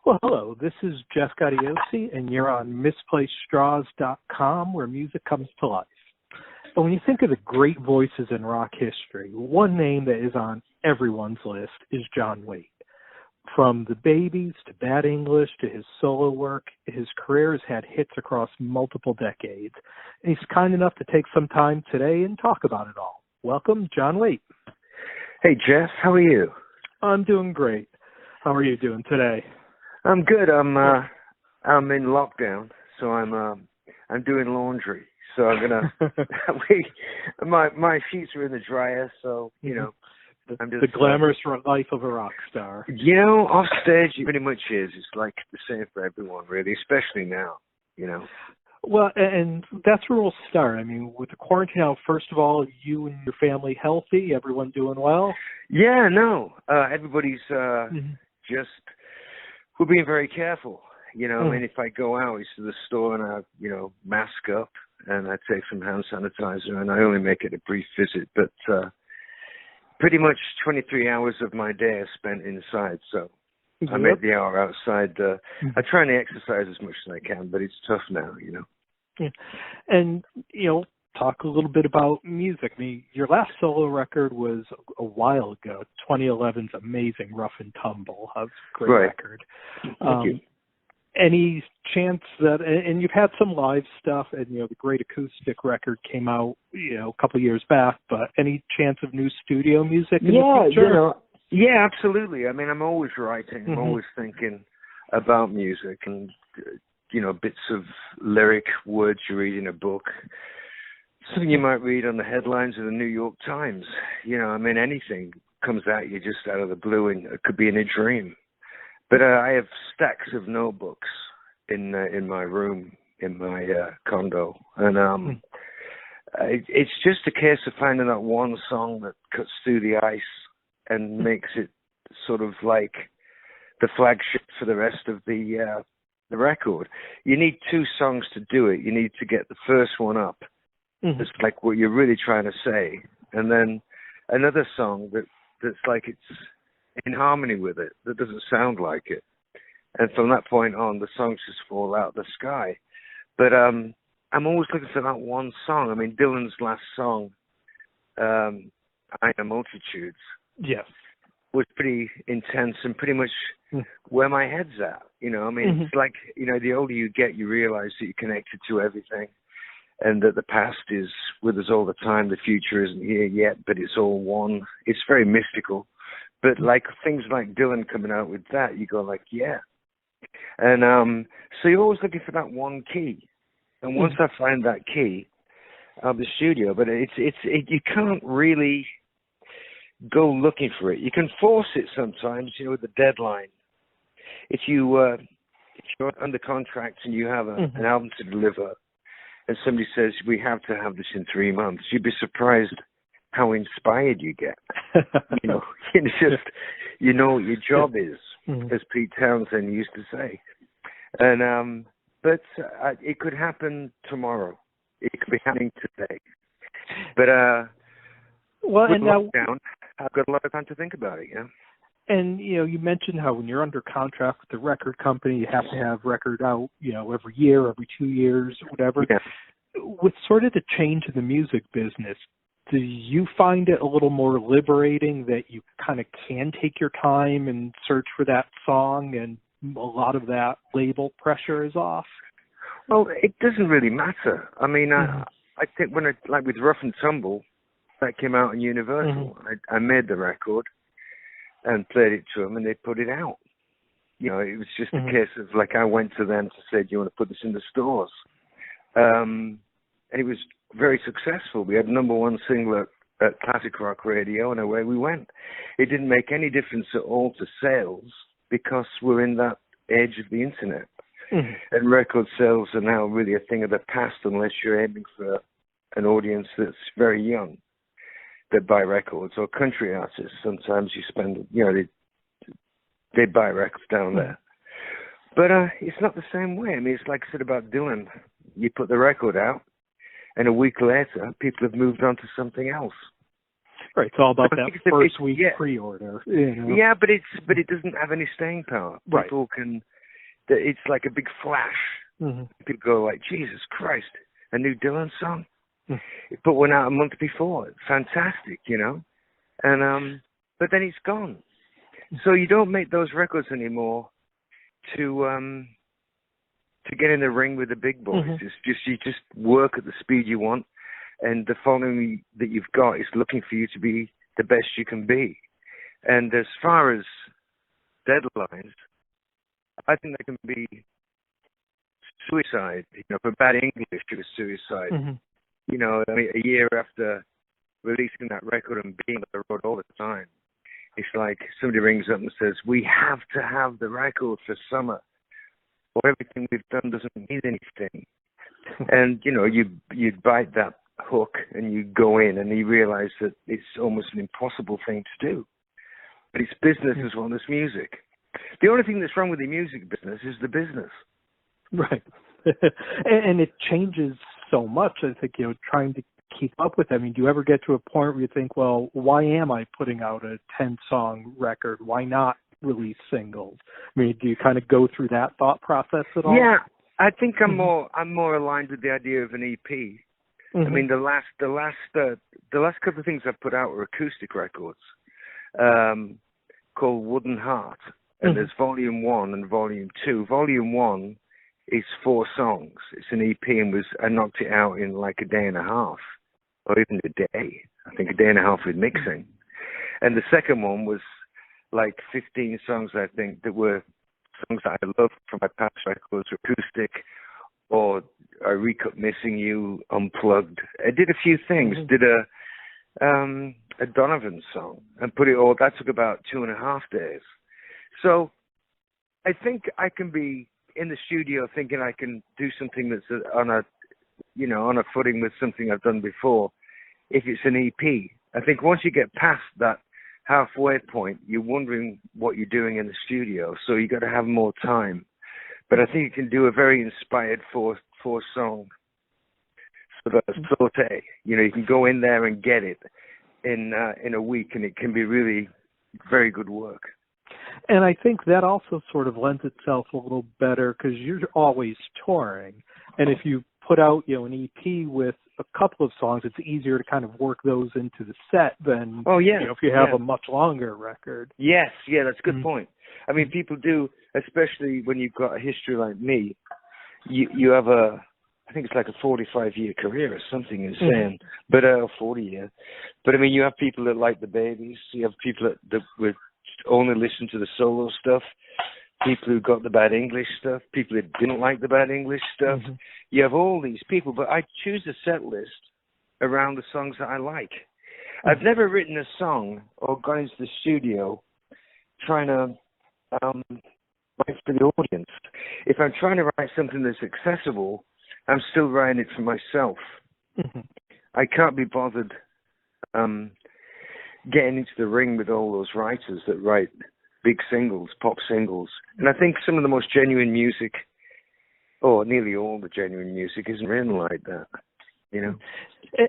Well, hello. This is Jeff Gaudiosi, and you're on misplacedstraws.com, where music comes to life. But when you think of the great voices in rock history, one name that is on everyone's list is John Waite. From the Babies to Bad English to his solo work, his career has had hits across multiple decades. And he's kind enough to take some time today and talk about it all. Welcome, John Waite. Hey, Jeff. How are you? I'm doing great. How are you doing today? I'm good. I'm in lockdown, so I'm doing laundry. So I'm gonna my sheets are in the dryer, so I'm just the glamorous life of a rock star. Off stage it pretty much is. It's like the same for everyone, really, especially now. Well, and that's where we'll start. I mean, with the quarantine out, first of all, you and your family healthy? Everyone doing well? Yeah, no. Everybody's just. We're being very careful. I mean, if I go out to the store and I, mask up and I take some hand sanitizer and I only make it a brief visit, but pretty much 23 hours of my day are spent inside. So I make the hour outside. I try and exercise as much as I can, but it's tough now, Yeah. And, talk a little bit about music. I mean, your last solo record was a while ago, 2011's amazing Rough and Tumble. A great record. Thank you. Any chance that, and you've had some live stuff, and, the great acoustic record came out, a couple of years back, but any chance of new studio music in the future? Yeah, absolutely. I mean, I'm always writing. I'm always thinking about music and, bits of lyric words you read in a book. Something you might read on the headlines of the New York Times. I mean, anything comes at you just out of the blue, and it could be in a dream. But I have stacks of notebooks in my room, in my condo. And it's just a case of finding that one song that cuts through the ice and makes it sort of like the flagship for the rest of the record. You need two songs to do it. You need to get the first one up. It's like what you're really trying to say, and then another song that's like it's in harmony with it, that doesn't sound like it, and from that point on, the songs just fall out of the sky. But I'm always looking for that one song. I mean, Dylan's last song, "I Know Multitudes," was pretty intense and pretty much where my head's at. I mean, it's like the older you get, you realize that you're connected to everything. And that the past is with us all the time. The future isn't here yet, but it's all one. It's very mystical. But like things like Dylan coming out with that, you go like, yeah. And so you're always looking for that one key. And once I find that key, I'll be studio. But you can't really go looking for it. You can force it sometimes, with the deadline. If you're under contract and you have an album to deliver, and somebody says, we have to have this in 3 months, you'd be surprised how inspired you get. It's just, what your job is, as Pete Townsend used to say. And but it could happen tomorrow. It could be happening today. But with lockdown, I've got a lot of time to think about it, And, you mentioned how when you're under contract with the record company, you have to have record out, every year, every 2 years, whatever. Yeah. With sort of the change in the music business, do you find it a little more liberating that you kind of can take your time and search for that song and a lot of that label pressure is off? Well, it doesn't really matter. I mean, I think like with Rough and Tumble, that came out on Universal. I made the record and played it to them, and they put it out. It was just a case of, like, I went to them to say, do you want to put this in the stores? And it was very successful. We had #1 single at Classic Rock Radio, and away we went. It didn't make any difference at all to sales because we're in that age of the internet. And record sales are now really a thing of the past unless you're aiming for an audience that's very young that buy records, or country artists. Sometimes you spend, they buy records down there. But it's not the same way. I mean, it's like I said about Dylan. You put the record out, and a week later, people have moved on to something else. Right, it's all about So that first week pre-order. You know? Yeah, but it doesn't have any staying power. Right. People it's like a big flash. Mm-hmm. People go like, Jesus Christ, a new Dylan song? Mm-hmm. It put one out a month before. Fantastic, you know? And but then it's gone. So you don't make those records anymore to get in the ring with the big boys. Mm-hmm. You just work at the speed you want, and the following that you've got is looking for you to be the best you can be. And as far as deadlines, I think they can be suicide. You know, for bad English, it was suicide. Mm-hmm. You know, I mean, a year after releasing that record and being on the road all the time, it's like somebody rings up and says, "We have to have the record for summer, or everything we've done doesn't mean anything." And you know, you bite that hook and you go in, and you realize that it's almost an impossible thing to do. But it's business as well as music. The only thing that's wrong with the music business is the business. Right. And it changes so much. I think, you know, trying to keep up with it. I mean, do you ever get to a point where you think, well, why am I putting out a 10-song record? Why not release singles? I mean, do you kind of go through that thought process at all? Yeah, I think I'm more aligned with the idea of an EP. Mm-hmm. I mean, the last couple of things I've put out were acoustic records called Wooden Heart, and there's Volume 1 and Volume 2. Volume 1 is 4 songs. It's an EP, and I knocked it out in like a day and a half, or even a day. I think a day and a half with mixing. And the second one was like 15 songs, I think, that were songs that I loved from my past records, acoustic, or I recut Missing You, Unplugged. I did a few things. Did a Donovan song and put it all. That took about 2.5 days. So I think I can be in the studio thinking I can do something that's on a footing with something I've done before. If it's an EP, I think once you get past that halfway point, you're wondering what you're doing in the studio. So you got to have more time. But I think you can do a very inspired four song sort of saute. You know, you can go in there and get it in a week, and it can be really very good work. And I think that also sort of lends itself a little better because you're always touring. And if you put out, you know, an EP with a couple of songs, it's easier to kind of work those into the set than you know, if you have a much longer record. Yes, that's a good point. I mean, people do, especially when you've got a history like me, you have I think it's like a 45-year career or something insane, but 40 years. But I mean, you have people that like the Babies, you have people that would only listen to the solo stuff, people who got the bad English stuff, people who didn't like the bad English stuff. You have all these people, but I choose a set list around the songs that I like. I've never written a song or gone into the studio trying to write for the audience. If I'm trying to write something that's accessible, I'm still writing it for myself. I can't be bothered getting into the ring with all those writers that write big singles, pop singles. And I think some of the most genuine music, or nearly all the genuine music, isn't written like that, you know.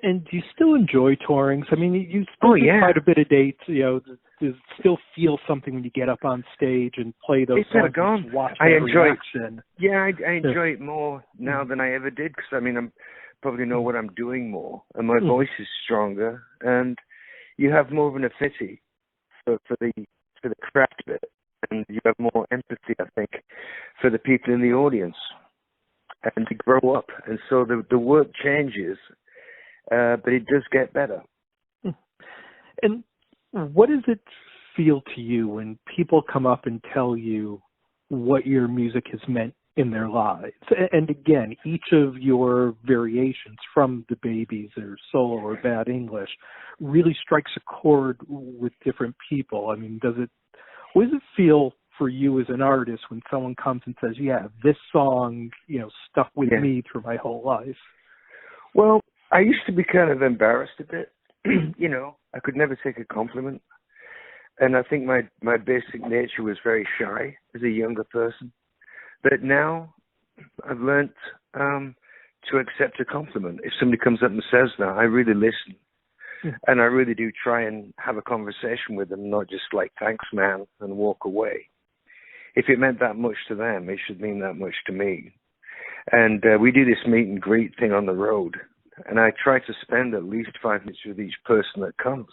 And do you still enjoy touring? I mean, you still do quite a bit of dates, you know. Does it still feel something when you get up on stage and play those songs? It's never gone. Watch I enjoy reaction. I enjoy it more now than I ever did, because I mean, I'm probably know what I'm doing more, and my voice is stronger, and you have more of an affinity for the craft bit, and you have more empathy, I think, for the people in the audience, and to grow up, and so the work changes, but it does get better. And what does it feel to you when people come up and tell you what your music has meant in their lives? And again, each of your variations, from the Babies or solo or bad English, really strikes a chord with different people. I mean, what does it feel for you as an artist when someone comes and says, yeah, this song, you know, stuck with me through my whole life? Well, I used to be kind of embarrassed a bit. You know, I could never take a compliment. And I think my basic nature was very shy as a younger person. But now I've learnt to accept a compliment. If somebody comes up and says that, I really listen. And I really do try and have a conversation with them, not just like, thanks, man, and walk away. If it meant that much to them, it should mean that much to me. And we do this meet and greet thing on the road. And I try to spend at least 5 minutes with each person that comes,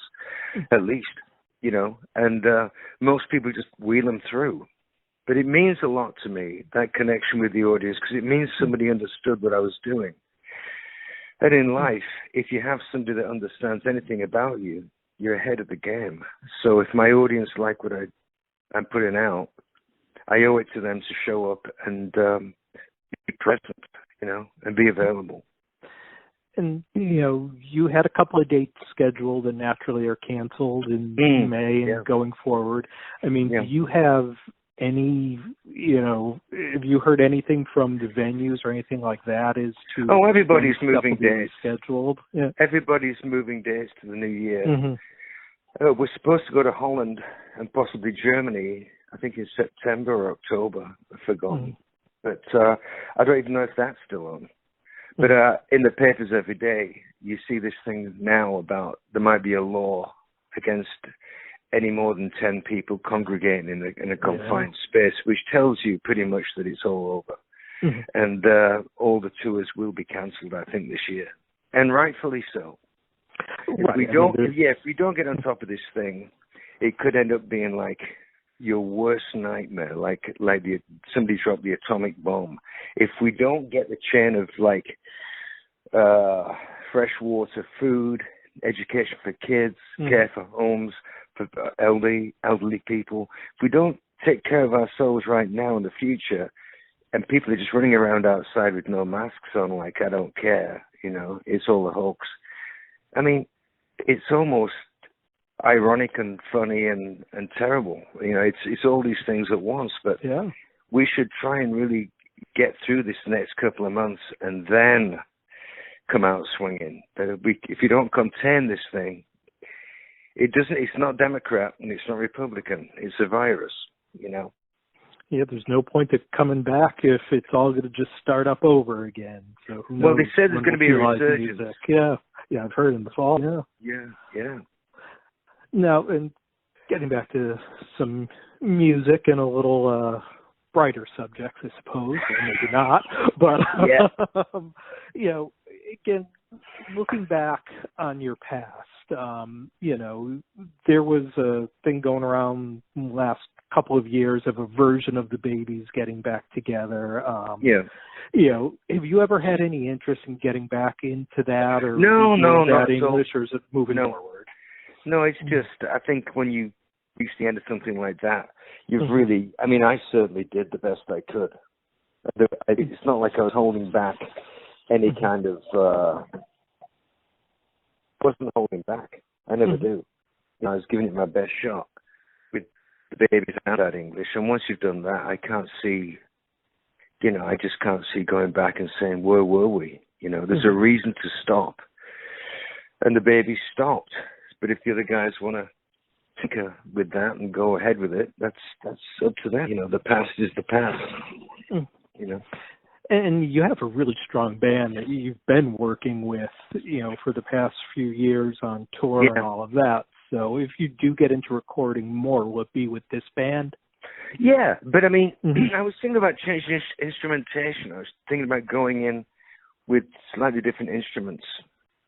at least, you know. And most people just wheel them through. But it means a lot to me, that connection with the audience, because it means somebody understood what I was doing. And in life, if you have somebody that understands anything about you, you're ahead of the game. So if my audience like what I'm putting out, I owe it to them to show up and be present, you know, and be available. And, you know, you had a couple of dates scheduled and naturally are canceled in May and going forward. I mean, do you have any, you know, have you heard anything from the venues or anything like that as to... Oh, everybody's moving dates. Scheduled. Yeah. Everybody's moving dates to the new year. We're supposed to go to Holland and possibly Germany, I think in September or October. I've forgotten. But I don't even know if that's still on. But in the papers every day, you see this thing now about there might be a law against any more than 10 people congregating in a confined space, which tells you pretty much that it's all over. And all the tours will be cancelled, I think, this year. And rightfully so. If we don't get on top of this thing, it could end up being like your worst nightmare, like somebody dropped the atomic bomb. If we don't get the chain of like fresh water, food, education for kids, care for homes, for elderly people, if we don't take care of ourselves right now in the future, and people are just running around outside with no masks on, like, I don't care, you know, it's all a hoax. I mean, it's almost ironic and funny and terrible. You know, it's all these things at once, but we should try and really get through this next couple of months and then come out swinging. If you don't contain this thing, it's not Democrat and it's not Republican. It's a virus, you know. Yeah, there's no point to coming back if it's all going to just start up over again. So who knows? Well, they said there's going to be a resurgence. Yeah, I've heard in the fall. Yeah. Now, and getting back to some music and a little brighter subjects, I suppose, or maybe not, but you know, again, looking back on your past, you know, there was a thing going around the last couple of years of a version of the Babies getting back together. You know, have you ever had any interest in getting back into that, or no, that English, or is it moving forward? No, it's just, I think when you reach the end of something like that, you've really, I mean, I certainly did the best I could. It's not like I was holding back any kind of, wasn't holding back. I never do. You know, I was giving it my best shot with the Babies and that English. And once you've done that, I can't see, you know, I just can't see going back and saying, where were we? You know, there's a reason to stop. And the Babies stopped. But if the other guys want to tinker with that and go ahead with it, that's up to them. You know, the past is the past. You know. And you have a really strong band that you've been working with, you know, for the past few years on tour and all of that. So if you do get into recording more, will it be with this band? Yeah, but I mean, I was thinking about changing instrumentation. I was thinking about going in with slightly different instruments.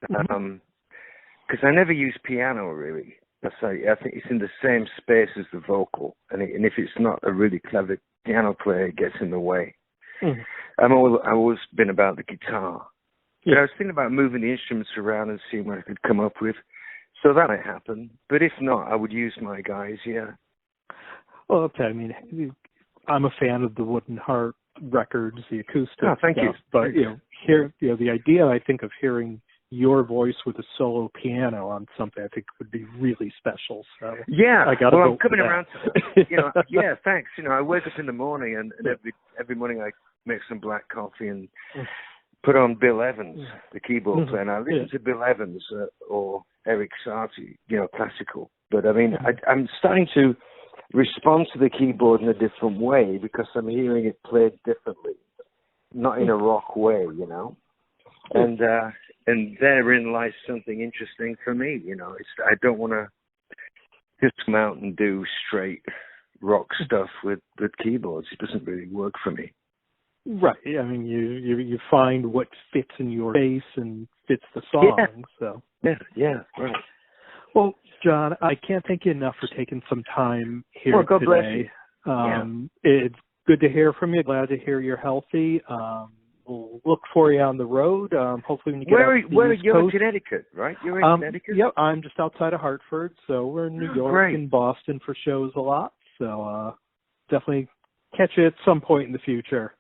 Because I never use piano, really. I think it's in the same space as the vocal. And if it's not a really clever piano player, it gets in the way. I've always been about the guitar. But I was thinking about moving the instruments around and seeing what I could come up with. So that might happen. But if not, I would use my guys, Well, okay. I mean, I'm a fan of the Wooden Heart records, the acoustic thank stuff. You. But, the idea, I think, of hearing your voice with a solo piano on something, I think would be really special. So I'm coming around to thanks. You know, I wake up in the morning and every morning I make some black coffee and put on Bill Evans, the keyboard player. And I listen to Bill Evans or Eric Satie, you know, classical. But I mean, I'm starting to respond to the keyboard in a different way because I'm hearing it played differently, not in a rock way, you know. And and therein lies something interesting for me. I don't want to just come out and do straight rock stuff with keyboards. It doesn't really work for me. Right. I mean, you find what fits in your face and fits the song. Yeah. So Right. Well, John, I can't thank you enough for taking some time here well, God today. Bless you. It's good to hear from you. Glad to hear you're healthy. We'll look for you on the road. Hopefully, when you get Where out are to you? the In East Coast. Connecticut, right? You're in Connecticut. Yep, I'm just outside of Hartford, so we're in New York Great. and Boston for shows a lot. So definitely catch you at some point in the future.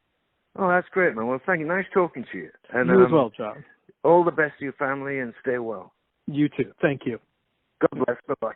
Oh, that's great, man. Well, thank you. Nice talking to you. And You as well, John. all the best to your family, and stay well. You too. Thank you. God bless. Bye-bye.